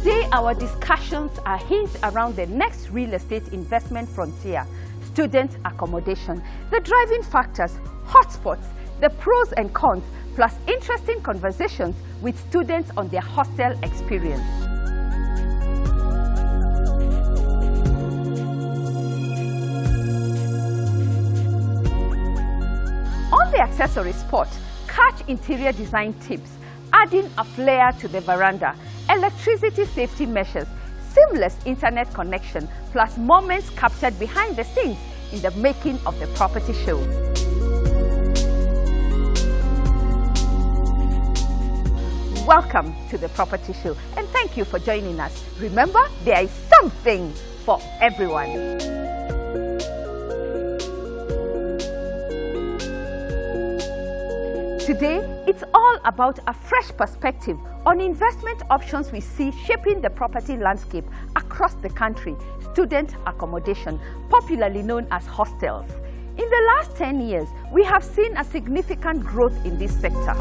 Today, our discussions are hinged around the next real estate investment frontier, student accommodation, the driving factors, hotspots, the pros and cons, plus interesting conversations with students on their hostel experience. On the accessory spot, catch interior design tips, adding a flair to the veranda, electricity safety measures, seamless internet connection, plus moments captured behind the scenes in the making of the property show. Welcome to the property show, and thank you for joining us. Remember, there is something for everyone. Today, it's all about a fresh perspective on investment options we see shaping the property landscape across the country, student accommodation, popularly known as hostels. In the last 10 years, we have seen a significant growth in this sector.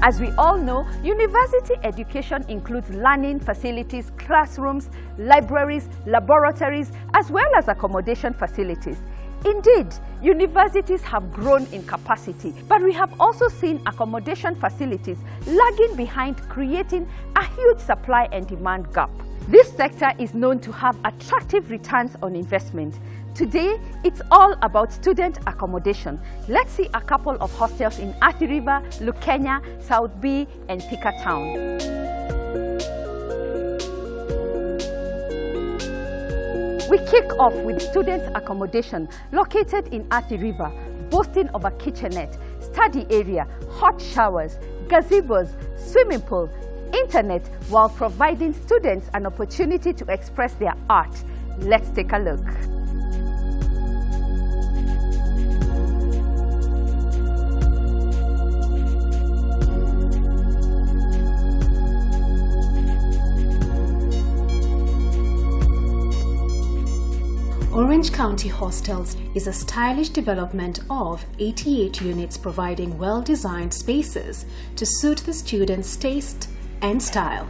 As we all know, university education includes learning facilities, classrooms, libraries, laboratories, as well as accommodation facilities. Indeed, universities have grown in capacity, but we have also seen accommodation facilities lagging behind, creating a huge supply and demand gap. This sector is known to have attractive returns on investment. Today, it's all about student accommodation. Let's see a couple of hostels in Athi River, Lukenya, South B, and Thika Town. We kick off with student accommodation located in Athi River, boasting of a kitchenette, study area, hot showers, gazebos, swimming pool, internet, while providing students an opportunity to express their art. Let's take a look. Orange County Hostels is a stylish development of 88 units providing well-designed spaces to suit the students' taste and style.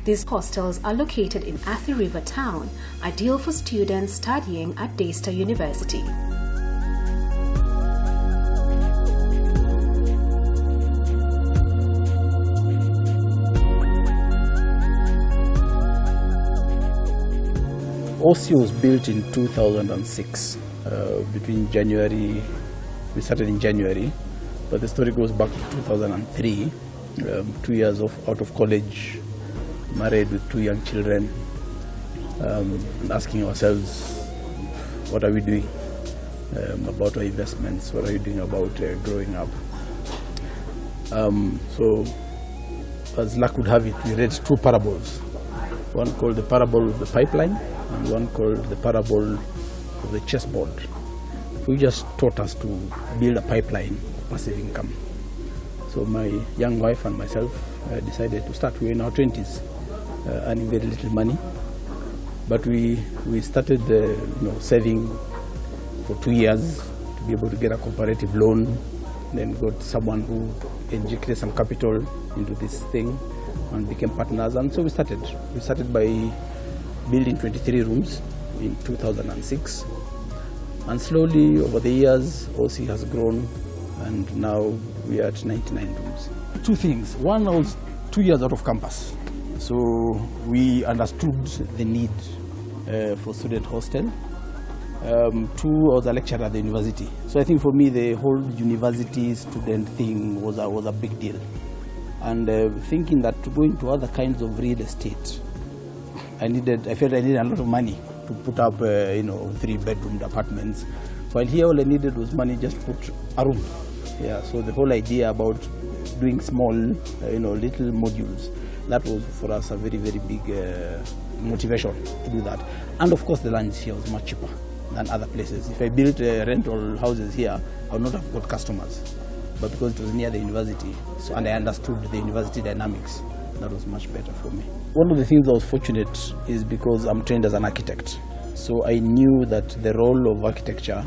These hostels are located in Athi River Town, ideal for students studying at Daystar University. OC was built in 2006, between January, we started in January, but the story goes back to 2003, 2 years out of college, married with 2 young children, and asking ourselves, what are we doing about our investments, what are we doing about growing up. So, as luck would have it, we read 2 parables, one called the parable of the pipeline, and one called the parable of the chessboard, who just taught us to build a pipeline of passive income. So my young wife and myself decided to start. We were in our 20s, earning very little money, but we started saving for 2 years to be able to get a cooperative loan, then got someone who injected some capital into this thing and became partners, and so we started. We started by building 23 rooms in 2006, and slowly over the years OC has grown, and now we are at 99 rooms. 2 things. One, I was 2 years out of campus, so we understood the need for student hostel. 2, I was a lecturer at the university, so I think for me the whole university student thing was a big deal, and thinking that to go into other kinds of real estate, I felt I needed a lot of money to put up 3-bedroom apartments. While here all I needed was money just to put a room. Yeah, so the whole idea about doing small, little modules, that was for us a very, very big motivation to do that. And of course the land here was much cheaper than other places. If I built rental houses here, I would not have got customers. But because it was near the university, and I understood the university dynamics, that was much better for me. One of the things I was fortunate is because I'm trained as an architect. So I knew that the role of architecture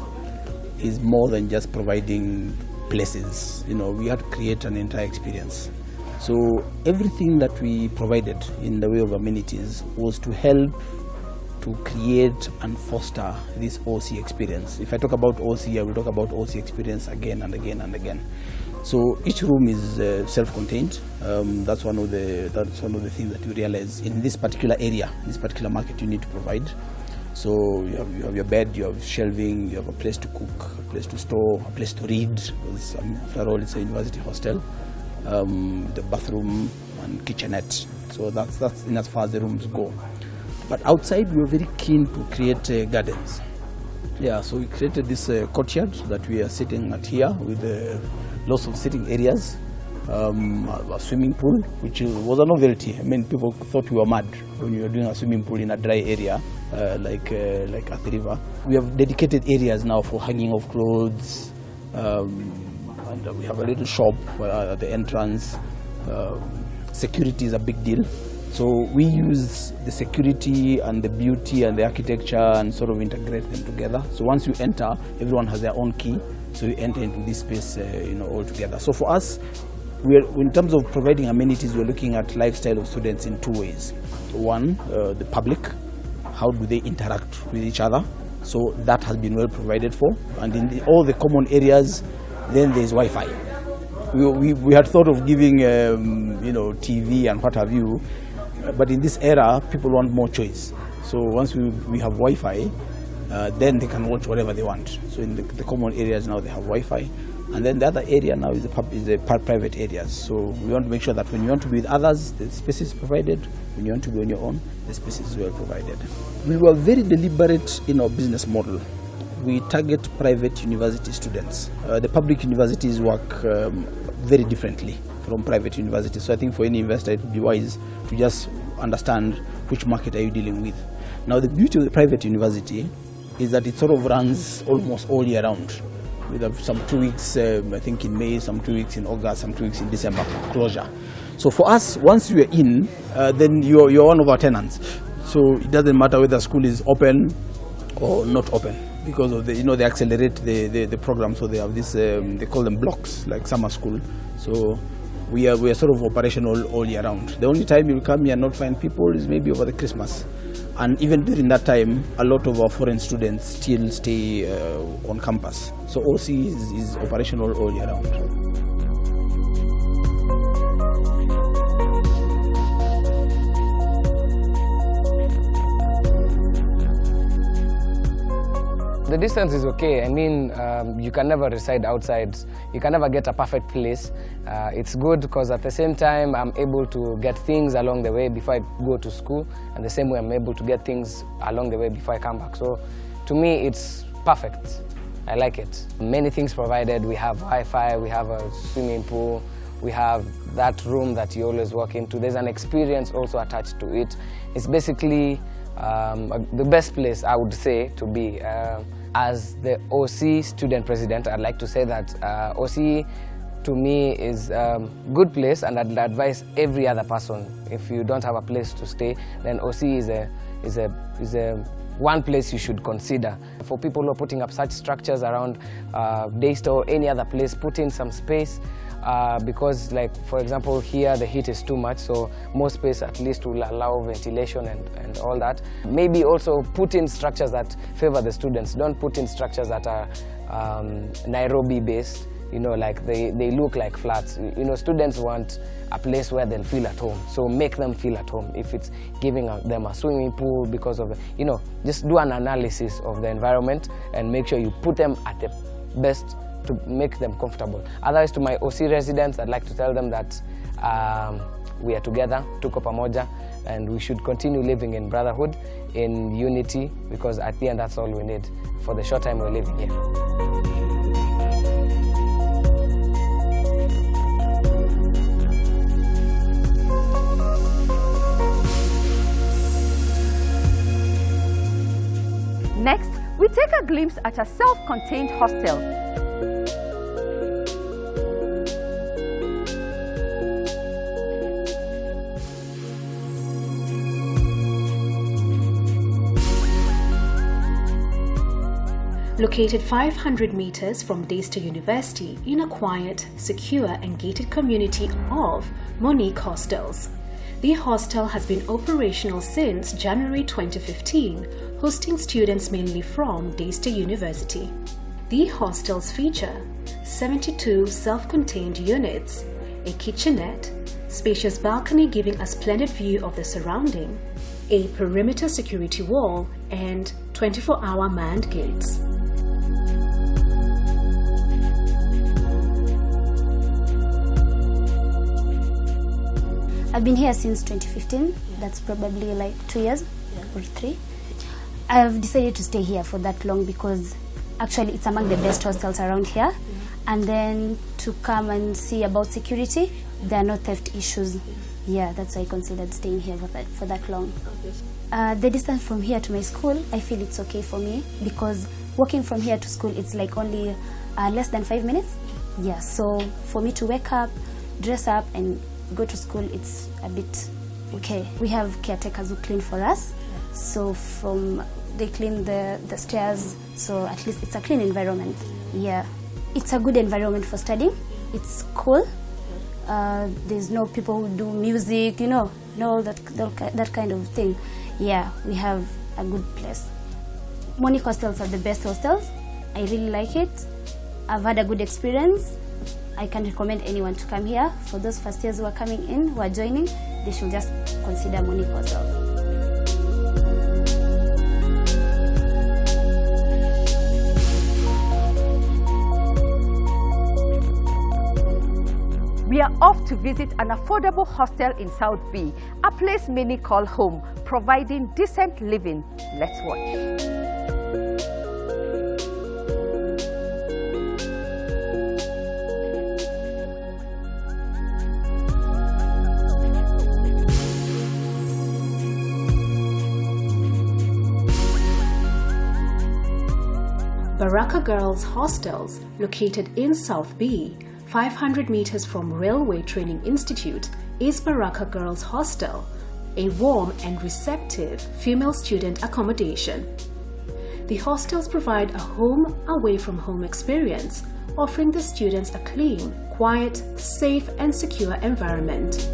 is more than just providing places. We had to create an entire experience. So everything that we provided in the way of amenities was to help to create and foster this OC experience. If I talk about OC, I will talk about OC experience again and again and again. So each room is self-contained. That's one of the things that you realize in this particular area, this particular market, you need to provide. So you have your bed, you have shelving, you have a place to cook, a place to store, a place to read. Because, after all, it's a university hostel. The bathroom and kitchenette. So that's in as far as the rooms go. But outside, we were very keen to create gardens. Yeah, so we created this courtyard that we are sitting at here with lots of sitting areas, a swimming pool, which was a novelty. I mean, people thought we were mad when we were doing a swimming pool in a dry area like at the river. We have dedicated areas now for hanging of clothes, and we have a little shop at the entrance. Security is a big deal. So we use the security and the beauty and the architecture and sort of integrate them together. So once you enter, everyone has their own key. So you enter into this space, all together. So for us, in terms of providing amenities, we're looking at lifestyle of students in two ways. One, the public, how do they interact with each other? So that has been well provided for. And in all the common areas, then there's Wi-Fi. We had thought of giving, TV and what have you, but in this era, people want more choice. So once we have Wi-Fi, then they can watch whatever they want. So in the common areas now they have Wi-Fi, and then the other area now is the private areas. So we want to make sure that when you want to be with others, the space is provided. When you want to be on your own, the space is well provided. We were very deliberate in our business model. We target private university students. The public universities work very differently from private universities. So I think for any investor it would be wise to just understand which market are you dealing with. Now the beauty of the private university is that it sort of runs almost all year round. We have some 2 weeks, I think in May, some 2 weeks in August, some 2 weeks in December for closure. So for us, once you are in, then you're one of our tenants. So it doesn't matter whether school is open or not open, because of they accelerate the program. So they have this, they call them blocks, like summer school. So we are sort of operational all year round. The only time you'll come here and not find people is maybe over the Christmas. And even during that time, a lot of our foreign students still stay on campus. So OC is operational all year round. The distance is okay. I mean, you can never reside outside. You can never get a perfect place. It's good because at the same time, I'm able to get things along the way before I go to school. And the same way, I'm able to get things along the way before I come back. So to me, it's perfect. I like it. Many things provided. We have Wi-Fi, we have a swimming pool, we have that room that you always walk into. There's an experience also attached to it. It's basically the best place, I would say, to be. As the OC student president, I'd like to say that OC to me is a good place, and I'd advise every other person, if you don't have a place to stay, then OC is a one place you should consider. For people who are putting up such structures around Daystar or any other place, put in some space. Because, like, for example, here the heat is too much, so more space at least will allow ventilation and all that. Maybe also put in structures that favor the students. Don't put in structures that are Nairobi based, like they look like flats. Students want a place where they'll feel at home, so make them feel at home. If it's giving them a swimming pool because of, just do an analysis of the environment and make sure you put them at the best to make them comfortable. Otherwise, to my OC residents, I'd like to tell them that we are together, tuko pamoja, and we should continue living in brotherhood, in unity, because at the end, that's all we need for the short time we're living here. Next, we take a glimpse at a self-contained hostel. Located 500 meters from Daystar University in a quiet, secure and gated community of Monique Hostels. The hostel has been operational since January 2015, hosting students mainly from Daystar University. The hostels feature 72 self-contained units, a kitchenette, spacious balcony giving a splendid view of the surrounding, a perimeter security wall, and 24-hour manned gates. I've been here since 2015. That's probably like 2 years or 3. I've decided to stay here for that long because actually it's among the best hostels around here. And then to come and see about security, there are no theft issues. Yeah, that's why I considered staying here for that long. The distance from here to my school, I feel it's okay for me because walking from here to school, it's like only less than 5 minutes. Yeah, so for me to wake up, dress up and go to school, it's a bit okay. We have caretakers who clean for us, so they clean the stairs, so at least it's a clean environment. Yeah, it's a good environment for studying. It's cool. There's no people who do music, no that kind of thing. Yeah, we have a good place. Monique hostels are the best hostels. I really like it. I've had a good experience. I can recommend anyone to come here. For those first years who are coming in, who are joining, they should just consider Monique Hostels. We are off to visit an affordable hostel in South B, a place many call home, providing decent living. Let's watch. Baraka Girls Hostels, located in South B, 500 meters from Railway Training Institute, is Baraka Girls Hostel, a warm and receptive female student accommodation. The hostels provide a home away from home experience, offering the students a clean, quiet, safe and secure environment.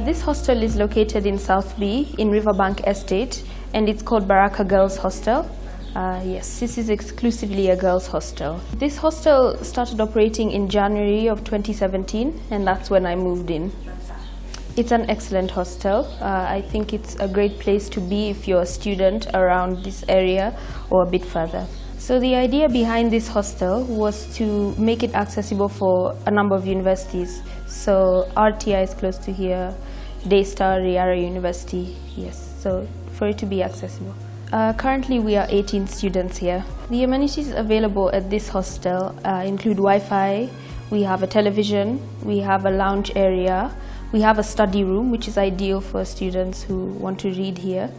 This hostel is located in South B in Riverbank Estate, and it's called Baraka Girls Hostel. Yes, this is exclusively a girls' hostel. This hostel started operating in January of 2017, and that's when I moved in. It's an excellent hostel. I think it's a great place to be if you're a student around this area or a bit further. So the idea behind this hostel was to make it accessible for a number of universities. So RTI is close to here, Daystar, Riara University, yes, so for it to be accessible. Currently we are 18 students here. The amenities available at this hostel include Wi-Fi, we have a television, we have a lounge area, we have a study room which is ideal for students who want to read here.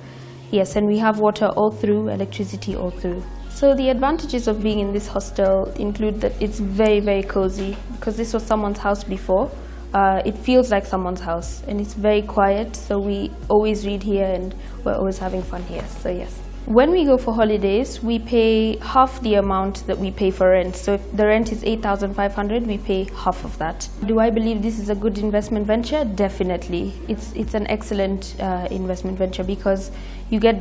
Yes, and we have water all through, electricity all through. So the advantages of being in this hostel include that it's very, very cozy because this was someone's house before. It feels like someone's house and it's very quiet, so we always read here and we're always having fun here, so yes. When we go for holidays, we pay half the amount that we pay for rent. So if the rent is 8,500, we pay half of that. Do I believe this is a good investment venture? Definitely. It's an excellent investment venture because you get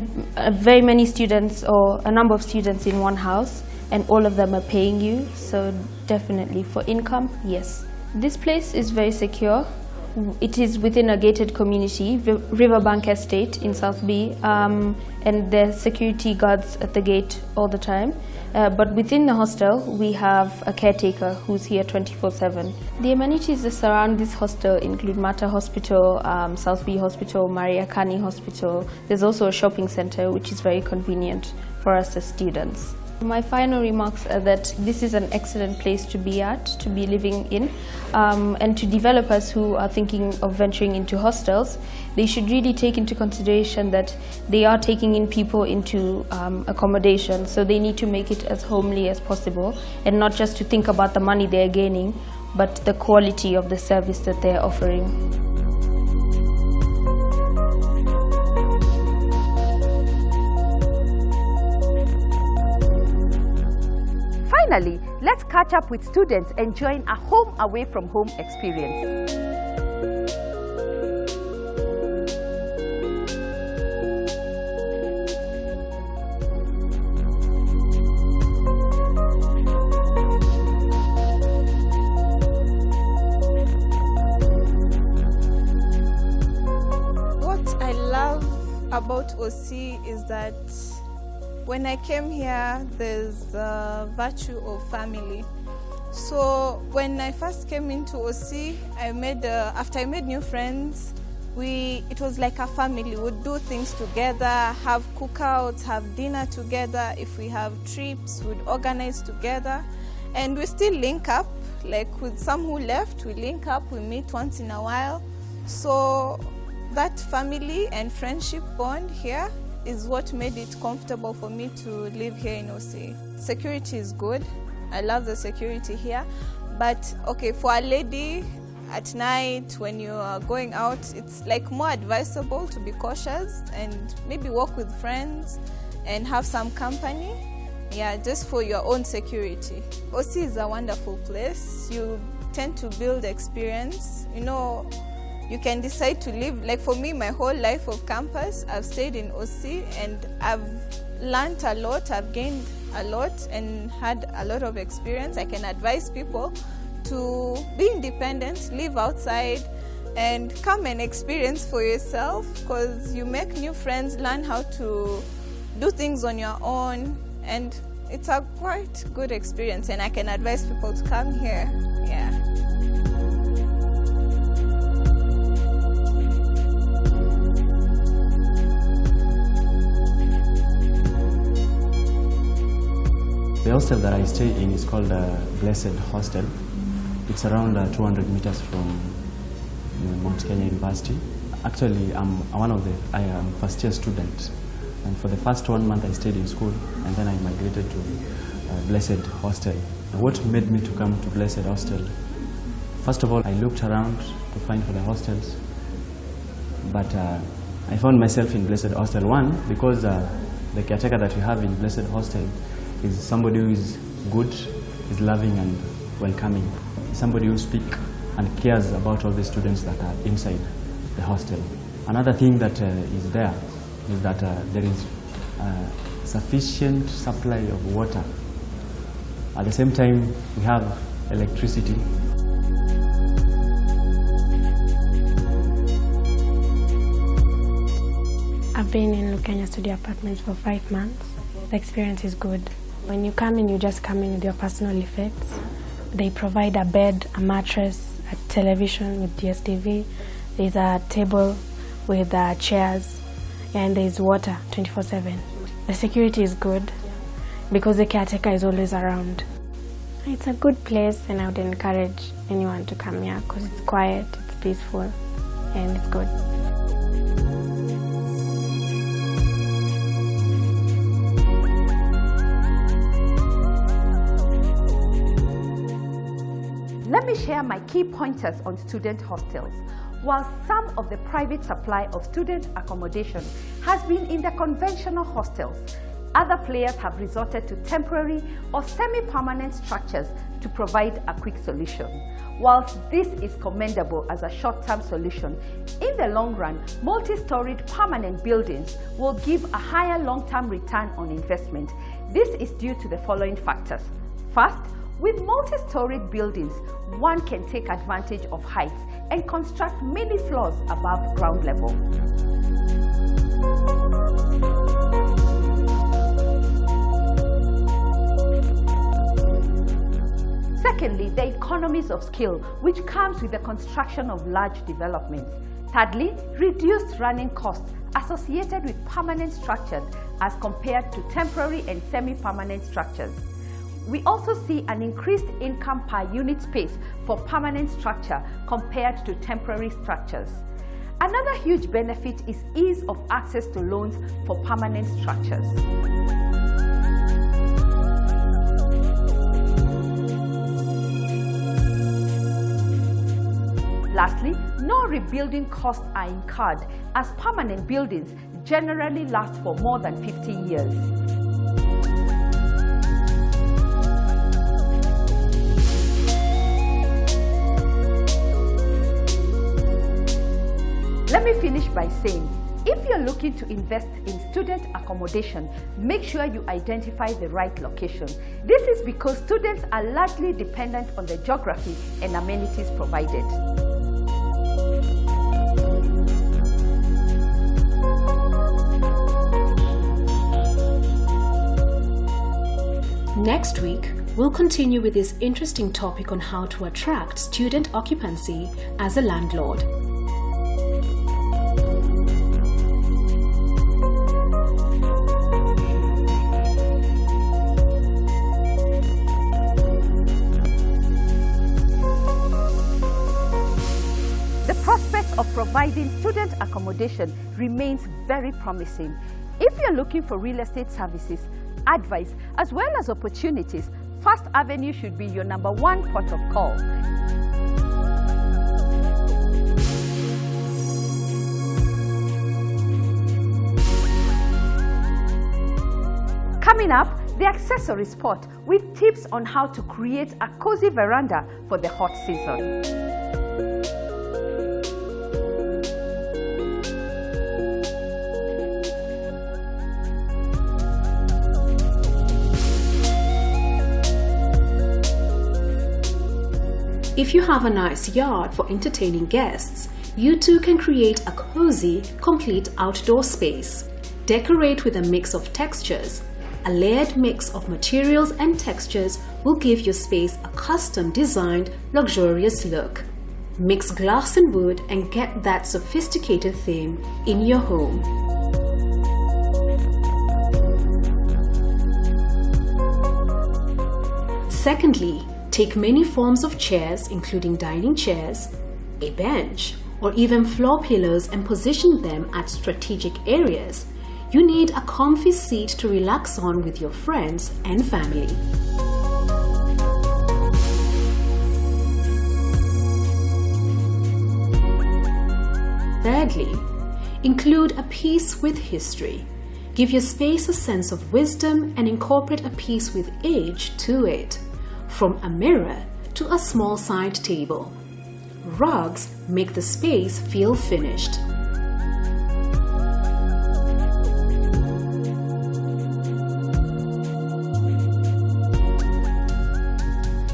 very many students or a number of students in one house and all of them are paying you. So definitely for income, yes. This place is very secure. It is within a gated community, Riverbank Estate in South B, and there are security guards at the gate all the time. But within the hostel, we have a caretaker who's here 24/7. The amenities that surround this hostel include Mata Hospital, South B Hospital, Maria Kani Hospital. There's also a shopping center, which is very convenient for us as students. My final remarks are that this is an excellent place to be at, to be living in, and to developers who are thinking of venturing into hostels, they should really take into consideration that they are taking in people into accommodation, so they need to make it as homely as possible and not just to think about the money they're gaining, but the quality of the service that they're offering. Finally, let's catch up with students enjoying a home away from home experience. What I love about OC is that when I came here, there's the virtue of family. So when I first came into OC, after I made new friends, it was like a family. We'd do things together, have cookouts, have dinner together. If we have trips, we'd organize together. And we still link up, like with some who left, we link up, we meet once in a while. So that family and friendship bond here is what made it comfortable for me to live here in OC. Security is good. I love the security here. But okay, for a lady at night when you are going out, it's like more advisable to be cautious and maybe walk with friends and have some company. Yeah, just for your own security. OC is a wonderful place. You tend to build experience. You know, you can decide to live, like for me, my whole life of campus, I've stayed in OC and I've learned a lot, I've gained a lot and had a lot of experience. I can advise people to be independent, live outside and come and experience for yourself, because you make new friends, learn how to do things on your own, and it's a quite good experience and I can advise people to come here. Yeah. The hostel that I stay in is called Blessed Hostel. It's around 200 meters from Mount Kenya University. Actually, I am first year student, and for the first 1 month I stayed in school, and then I migrated to Blessed Hostel. What made me to come to Blessed Hostel? First of all, I looked around to find for the hostels, but I found myself in Blessed Hostel. One, because the caretaker that we have in Blessed Hostel is somebody who is good, is loving and welcoming. Somebody who speaks and cares about all the students that are inside the hostel. Another thing that is there is that there is sufficient supply of water. At the same time, we have electricity. I've been in Lukenya Studio Apartments for 5 months. The experience is good. When you come in, you just come in with your personal effects. They provide a bed, a mattress, a television with DSTV. There's a table with chairs, and there's water 24/7. The security is good because the caretaker is always around. It's a good place, and I would encourage anyone to come here because it's quiet, it's peaceful, and it's good. Let me share my key pointers on student hostels. While some of the private supply of student accommodation has been in the conventional hostels, other players have resorted to temporary or semi-permanent structures to provide a quick solution. Whilst this is commendable as a short-term solution, in the long run, multi-storied permanent buildings will give a higher long-term return on investment. This is due to the following factors. First, with multi-storied buildings, one can take advantage of heights and construct many floors above ground level. Secondly, the economies of scale, which comes with the construction of large developments. Thirdly, reduced running costs associated with permanent structures as compared to temporary and semi-permanent structures. We also see an increased income per unit space for permanent structure compared to temporary structures. Another huge benefit is ease of access to loans for permanent structures. Lastly, no rebuilding costs are incurred as permanent buildings generally last for more than 50 years. Let me finish by saying, if you're looking to invest in student accommodation, make sure you identify the right location. This is because students are largely dependent on the geography and amenities provided. Next week, we'll continue with this interesting topic on how to attract student occupancy as a landlord. The prospect of providing student accommodation remains very promising. If you're looking for real estate services, advice, as well as opportunities, First Avenue should be your #1 port of call. Coming up, the accessory spot with tips on how to create a cozy veranda for the hot season. If you have a nice yard for entertaining guests, you too can create a cozy, complete outdoor space. Decorate with a mix of textures. A layered mix of materials and textures will give your space a custom-designed, luxurious look. Mix glass and wood and get that sophisticated theme in your home. Secondly, take many forms of chairs, including dining chairs, a bench, or even floor pillows and position them at strategic areas. You need a comfy seat to relax on with your friends and family. Thirdly, include a piece with history. Give your space a sense of wisdom and incorporate a piece with age to it. From a mirror to a small side table. Rugs make the space feel finished.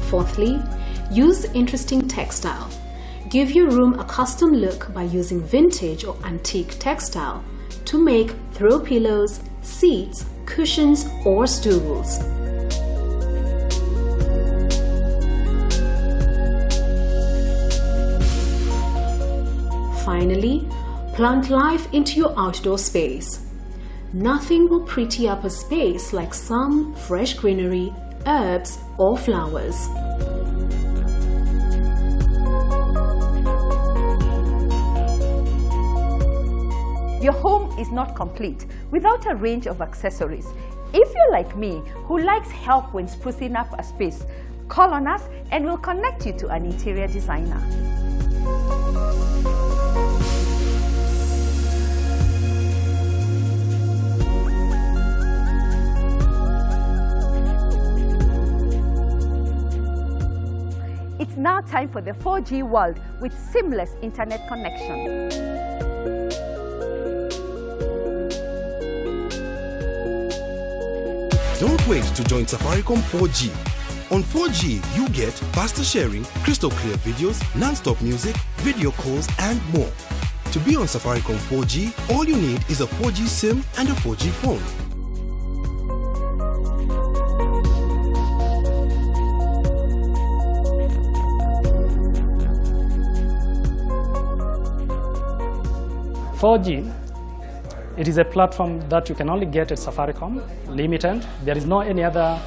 Fourthly, use interesting textile. Give your room a custom look by using vintage or antique textile to make throw pillows, seats, cushions, or stools. Finally, plant life into your outdoor space. Nothing will pretty up a space like some fresh greenery, herbs, or flowers. Your home is not complete without a range of accessories. If you're like me, who likes help when sprucing up a space, call on us and we'll connect you to an interior designer. It's now time for the 4G world with seamless internet connection. Don't wait to join Safaricom 4G. On 4G, you get faster sharing, crystal clear videos, non-stop music, video calls, and more. To be on Safaricom 4G, all you need is a 4G SIM and a 4G phone. 4G, it is a platform that you can only get at Safaricom, limited. There is no any other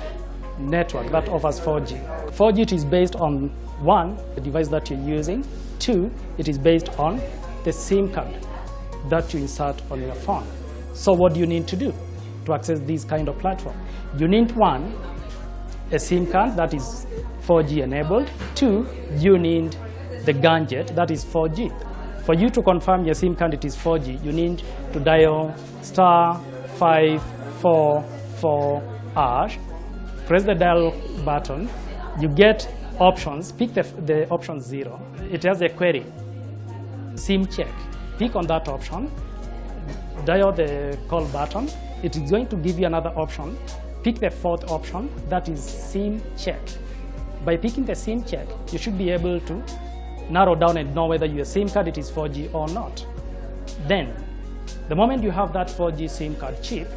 network that offers 4G. 4G it is based on, 1, the device that you're using, 2, it is based on the SIM card that you insert on your phone. So what do you need to do to access this kind of platform? You need, 1, a SIM card that is 4G enabled. 2, you need the gadget that is 4G. For you to confirm your SIM card it is 4G, you need to dial *544#, press the dial button, you get options, pick the option 0. It has a query, SIM check. Pick on that option, dial the call button, it is going to give you another option. Pick the 4th option, that is SIM check. By picking the SIM check, you should be able to narrow down and know whether your SIM card it is 4G or not. Then, the moment you have that 4G SIM card chip,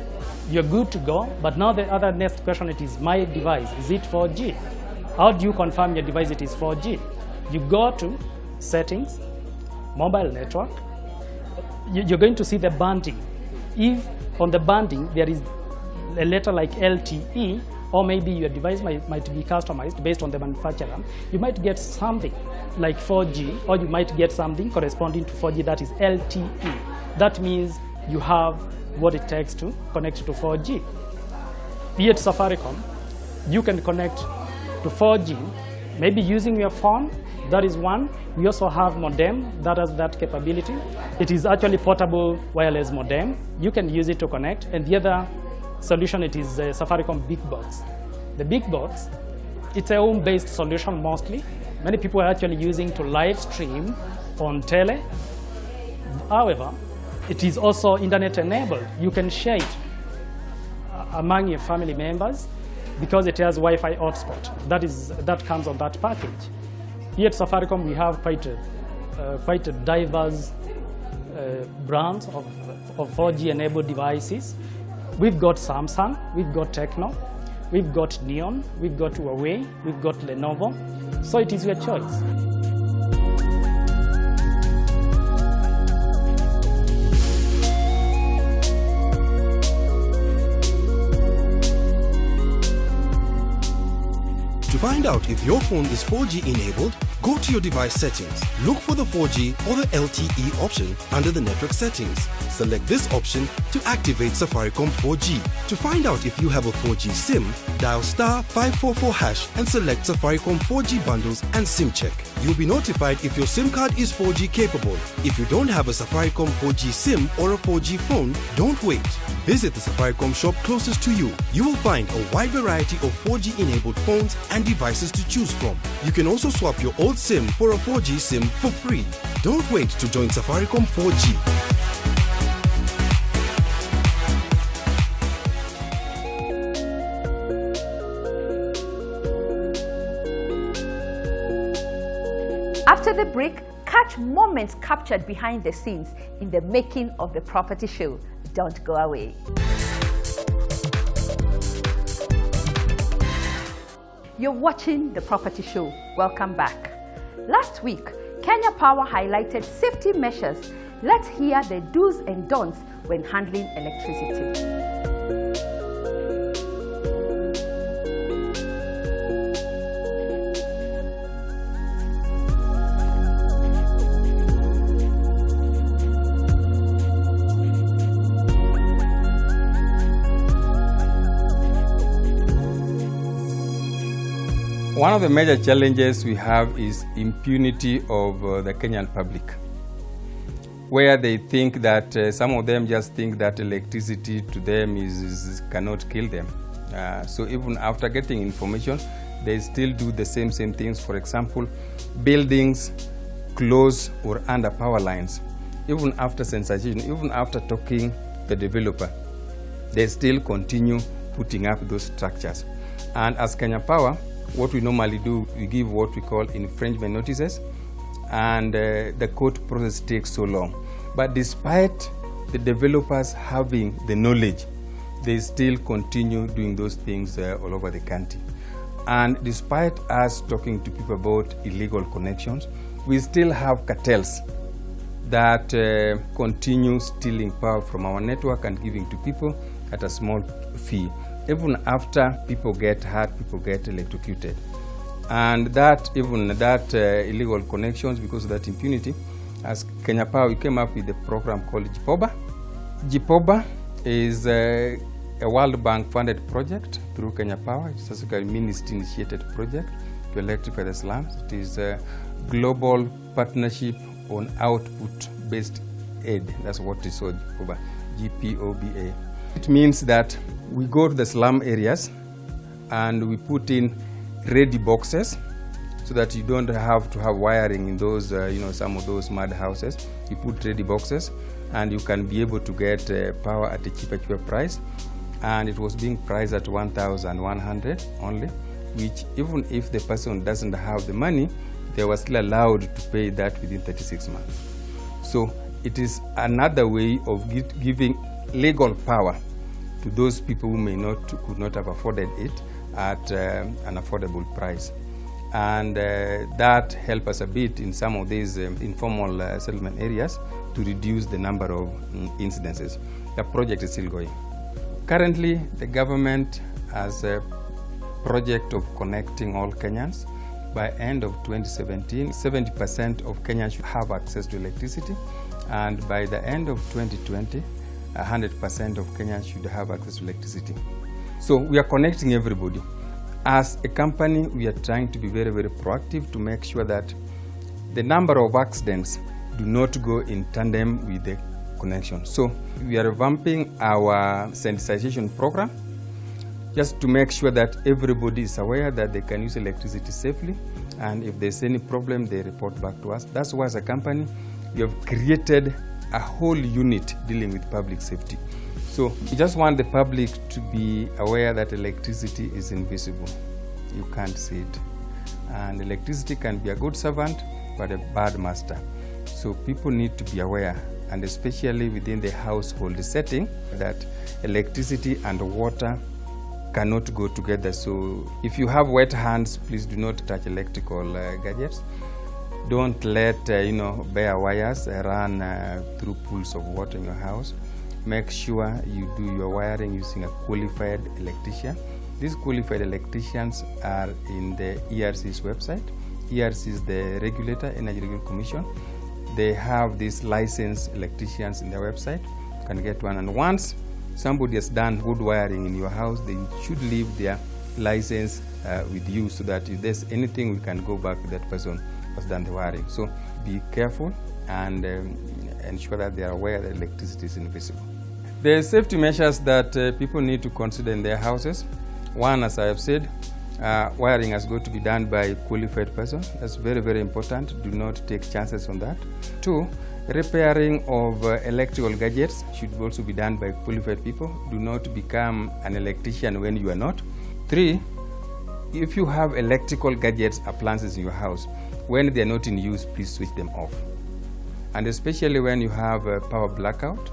you're good to go. But now the other next question, it is my device, is it 4G? How do you confirm your device it is 4G? You go to settings, mobile network, you're going to see the banding. If on the banding there is a letter like LTE, or maybe your device might be customized based on the manufacturer, you might get something like 4G, or you might get something corresponding to 4G that is LTE. That means you have what it takes to connect to 4G. Here at Safaricom, you can connect to 4G, maybe using your phone, that is one. We also have modem that has that capability. It is actually portable wireless modem. You can use it to connect. And the other solution, it is Safaricom Big Box. The Big Box, it's a home-based solution mostly. Many people are actually using to live stream on tele. However, it is also internet enabled. You can share it among your family members because it has Wi-Fi hotspot. That comes on that package. Here at Safaricom, we have quite a diverse brands of 4G enabled devices. We've got Samsung, we've got Tecno, we've got Neon, we've got Huawei, we've got Lenovo. So it is your choice. To find out if your phone is 4G enabled, go to your device settings. Look for the 4G or the LTE option under the network settings. Select this option to activate Safaricom 4G. To find out if you have a 4G SIM, dial *544# and select Safaricom 4G bundles and SIM check. You'll be notified if your SIM card is 4G capable. If you don't have a Safaricom 4G SIM or a 4G phone, don't wait. Visit the Safaricom shop closest to you. You will find a wide variety of 4G enabled phones and devices to choose from. You can also swap your old SIM for a 4G SIM for free. Don't wait to join Safaricom 4G. After the break, catch moments captured behind the scenes in the making of the property show. Don't go away. You're watching the property show. Welcome back. Last week, Kenya Power highlighted safety measures. Let's hear the do's and don'ts when handling electricity. One of the major challenges we have is impunity of the Kenyan public, where they think that some of them just think that electricity to them cannot kill them. So even after getting information, they still do the same things. For example, buildings close or under power lines. Even after sensitization, even after talking the developer, they still continue putting up those structures. And as Kenya Power, what we normally do, we give what we call infringement notices, and the court process takes so long. But despite the developers having the knowledge, they still continue doing those things all over the country. And despite us talking to people about illegal connections, we still have cartels that continue stealing power from our network and giving to people at a small fee. Even after people get hurt, people get electrocuted. And that, even that illegal connections, because of that impunity, as Kenya Power, we came up with a program called GPOBA. GPOBA is a World Bank funded project through Kenya Power. It's a ministry initiated project to electrify the slums. It is a global partnership on output-based aid. That's what is called GPOBA, GPOBA. It means that we go to the slum areas and we put in ready boxes so that you don't have to have wiring in those, some of those mud houses. You put ready boxes and you can be able to get power at a cheaper price. And it was being priced at 1,100 only, which even if the person doesn't have the money, they were still allowed to pay that within 36 months. So it is another way of giving legal power to those people who could not have afforded it at an affordable price. And that helped us a bit in some of these informal settlement areas to reduce the number of incidences. The project is still going. Currently, the government has a project of connecting all Kenyans. By end of 2017, 70% of Kenyans should have access to electricity. And by the end of 2020, 100% of Kenyans should have access to electricity. So we are connecting everybody. As a company, we are trying to be very, very proactive to make sure that the number of accidents do not go in tandem with the connection. So we are revamping our sensitization program just to make sure that everybody is aware that they can use electricity safely, and if there's any problem, they report back to us. That's why as a company, we have created a whole unit dealing with public safety. So we just want the public to be aware that electricity is invisible. You can't see it. And electricity can be a good servant, but a bad master. So people need to be aware, and especially within the household setting, that electricity and water cannot go together. So if you have wet hands, please do not touch electrical gadgets. Don't let bare wires run through pools of water in your house. Make sure you do your wiring using a qualified electrician. These qualified electricians are in the ERC's website. ERC is the regulator, Energy Regulatory Commission. They have these licensed electricians in their website. You can get one, and once somebody has done good wiring in your house, they should leave their license with you, so that if there's anything, we can go back to that person who has done the wiring. So be careful and ensure that they are aware that electricity is invisible. There are safety measures that people need to consider in their houses. One, as I have said, wiring has got to be done by a qualified person. That's very, very important. Do not take chances on that. Two, repairing of electrical gadgets should also be done by qualified people. Do not become an electrician when you are not. Three, if you have electrical gadgets, appliances in your house, when they are not in use, please switch them off. And especially when you have a power blackout,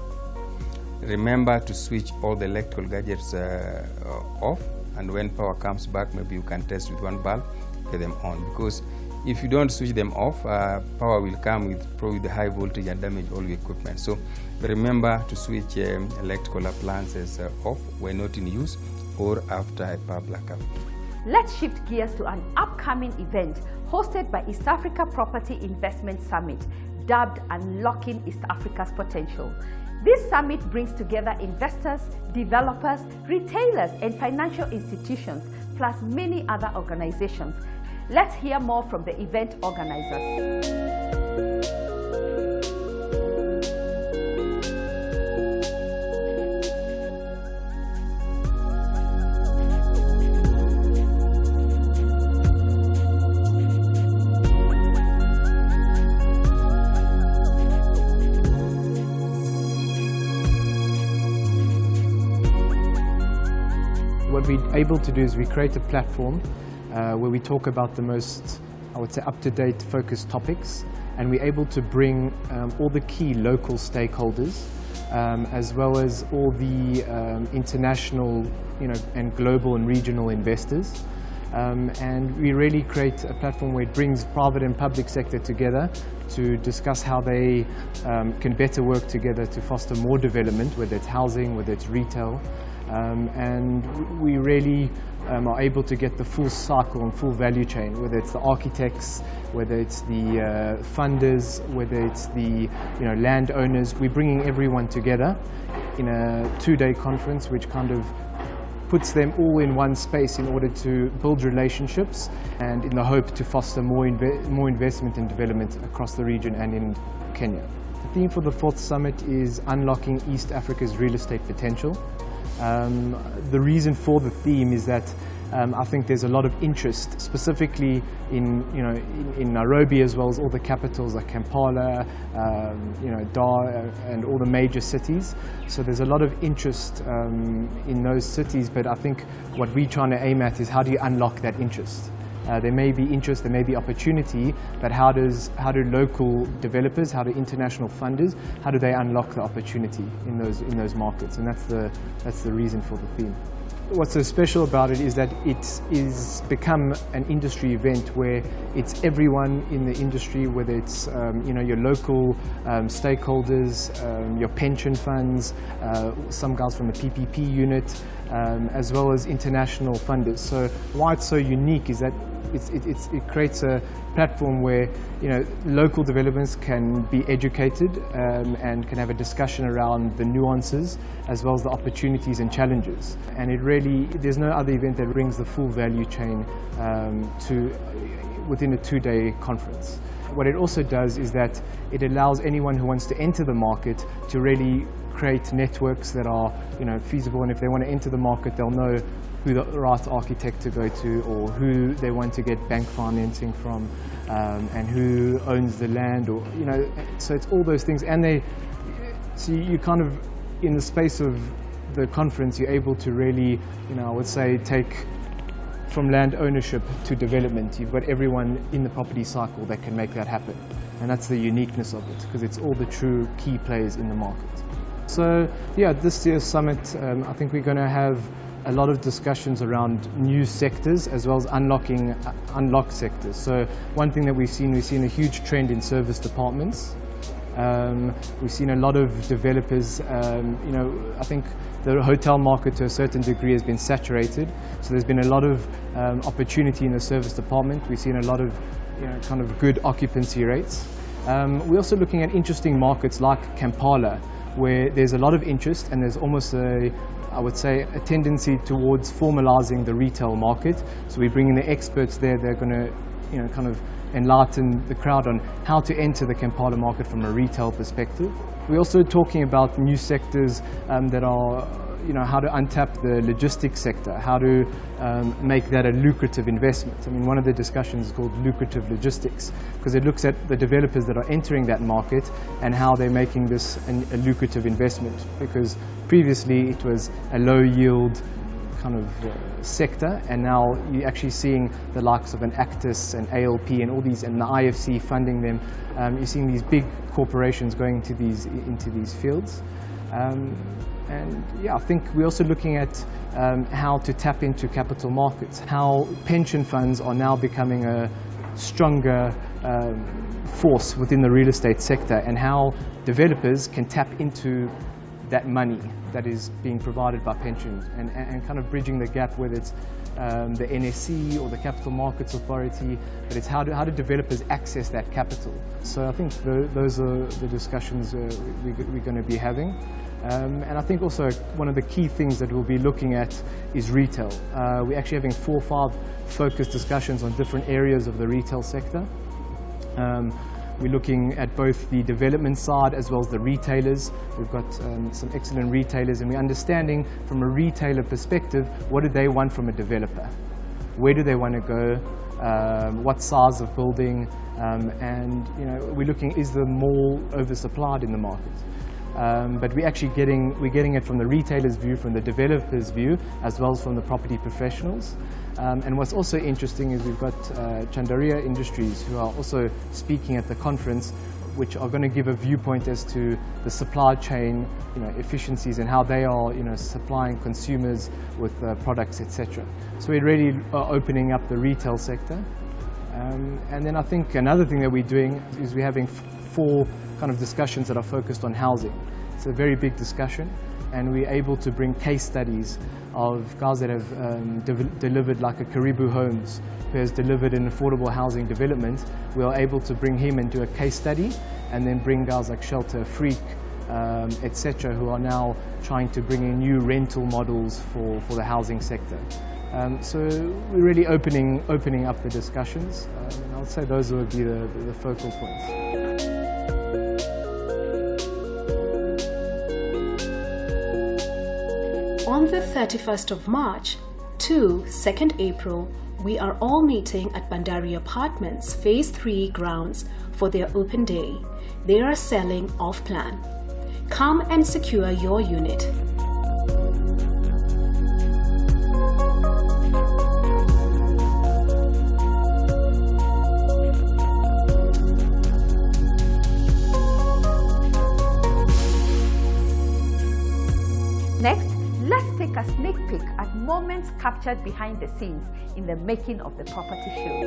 remember to switch all the electrical gadgets off. And when power comes back, maybe you can test with one bulb, get them on. Because if you don't switch them off, power will come with probably the high voltage and damage all the equipment. So remember to switch electrical appliances off when not in use or after a power blackout. Let's shift gears to an upcoming event hosted by East Africa Property Investment Summit, dubbed Unlocking East Africa's Potential. This summit brings together investors, developers, retailers, and financial institutions, plus many other organizations. Let's hear more from the event organizers. What we're able to do is we create a platform where we talk about the most, I would say, up-to-date focused topics, and we're able to bring all the key local stakeholders as well as all the international and global and regional investors and we really create a platform where it brings private and public sector together to discuss how they can better work together to foster more development, whether it's housing, whether it's retail. And we really are able to get the full cycle and full value chain, whether it's the architects, whether it's the funders, whether it's the landowners. We're bringing everyone together in a 2-day conference, which kind of puts them all in one space in order to build relationships and in the hope to foster more investment and development across the region and in Kenya. The theme for the 4th summit is Unlocking East Africa's Real Estate Potential. The reason for the theme is that I think there's a lot of interest, specifically in Nairobi, as well as all the capitals like Kampala, Dar, and all the major cities. So there's a lot of interest in those cities, but I think what we're trying to aim at is how do you unlock that interest? There may be interest, there may be opportunity, but how do local developers, how do international funders, how do they unlock the opportunity in those markets? And that's the reason for the theme. What's so special about it is that it is become an industry event where it's everyone in the industry, whether it's your local stakeholders, your pension funds, some guys from the PPP unit, as well as international funders. So why it's so unique is that it creates a platform where local developers can be educated and can have a discussion around the nuances as well as the opportunities and challenges. And there's no other event that brings the full value chain within a 2-day conference. What it also does is that it allows anyone who wants to enter the market to really create networks that are feasible, and if they want to enter the market, they'll know who the right architect to go to, or who they want to get bank financing from, and who owns the land, or so it's all those things. And so you kind of, in the space of the conference, you're able to really, I would say, take from land ownership to development. You've got everyone in the property cycle that can make that happen, and that's the uniqueness of it, because it's all the true key players in the market. So yeah, this year's summit, I think we're going to have a lot of discussions around new sectors as well as unlock sectors. So one thing that we've seen a huge trend in service departments. We've seen a lot of developers, I think the hotel market to a certain degree has been saturated. So there's been a lot of opportunity in the service department. We've seen a lot of kind of good occupancy rates. We're also looking at interesting markets like Kampala, where there's a lot of interest and there's almost I would say, a tendency towards formalizing the retail market. So we bring in the experts there. They're going to, kind of enlighten the crowd on how to enter the Kampala market from a retail perspective. We're also talking about new sectors that are, how to untap the logistics sector, how to make that a lucrative investment. I mean, one of the discussions is called lucrative logistics, because it looks at the developers that are entering that market and how they're making this a lucrative investment, because previously it was a low yield kind of sector, and now you're actually seeing the likes of an Actis and ALP and all these, and the IFC funding them. You're seeing these big corporations going into these fields. And yeah, I think we're also looking at how to tap into capital markets, how pension funds are now becoming a stronger force within the real estate sector, and how developers can tap into that money that is being provided by pensions, and kind of bridging the gap, whether it's the NSC or the Capital Markets Authority, but it's how do developers access that capital. So I think those are the discussions we're going to be having. And I think also one of the key things that we'll be looking at is retail. We're actually having 4 or 5 focused discussions on different areas of the retail sector. We're looking at both the development side as well as the retailers. We've got some excellent retailers, and we're understanding from a retailer perspective, what do they want from a developer? Where do they want to go? What size of building? And we're looking, is the mall oversupplied in the market? But we're actually getting it from the retailer's view, from the developer's view, as well as from the property professionals. And what's also interesting is we've got Chandaria Industries, who are also speaking at the conference. which are going to give a viewpoint as to the supply chain, efficiencies and how they are, supplying consumers with products, etc. So we're really opening up the retail sector. And then I think another thing that we're doing is we're having 4 kind of discussions that are focused on housing. It's a very big discussion, and we're able to bring case studies of guys that have delivered, like a Caribou Homes, who has delivered an affordable housing development. We are able to bring him and do a case study, and then bring guys like Shelter Freak, etc., who are now trying to bring in new rental models for the housing sector. So we're really opening up the discussions, and I would say those would be the focal points. On the 31st of March to 2nd April, we are all meeting at Bandari Apartments Phase 3 grounds for their open day. They are selling off-plan. Come and secure your unit. Next, let's take a sneak peek at moments captured behind the scenes in the making of the property show.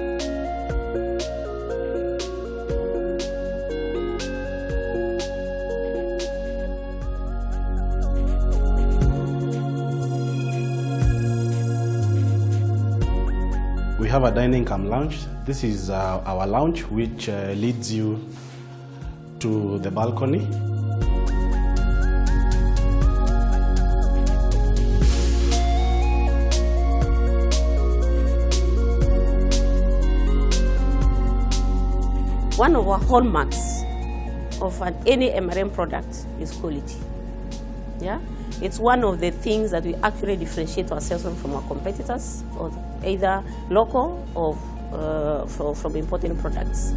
We have a dining cum lounge. This is our lounge, which leads you to the balcony. One of our hallmarks of any MRM product is quality. Yeah, it's one of the things that we actually differentiate ourselves from our competitors, or either local or from imported products.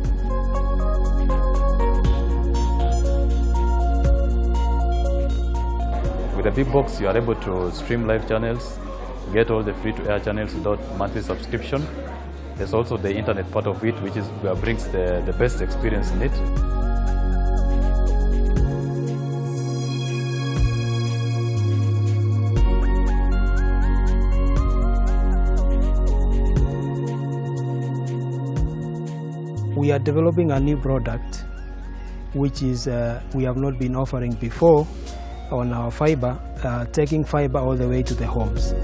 With a big box, you are able to stream live channels, get all the free-to-air channels without monthly subscription. There's also the internet part of it, which brings the best experience in it. We are developing a new product, which is we have not been offering before on our fiber, taking fiber all the way to the homes.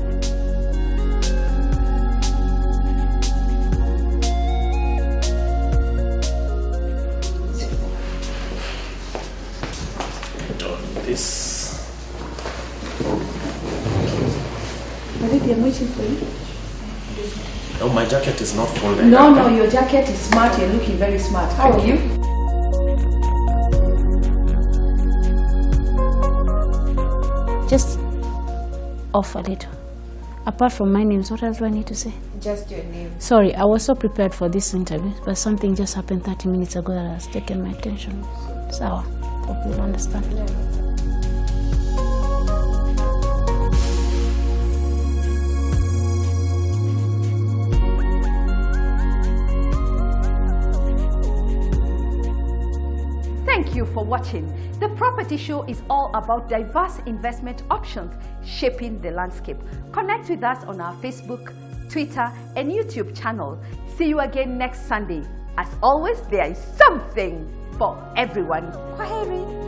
Monique, I'm waiting for you. No, my jacket is not folded. No, your jacket is smart. You're looking very smart. How are you? Just off a little. Apart from my names, what else do I need to say? Just your name. Sorry, I was so prepared for this interview, but something just happened 30 minutes ago that has taken my attention. So, hope you'll understand. Thank you for watching. The Property Show is all about diverse investment options shaping the landscape. Connect with us on our Facebook, Twitter, and YouTube channel. See you again next Sunday. As always, there is something for everyone. Kwaheri.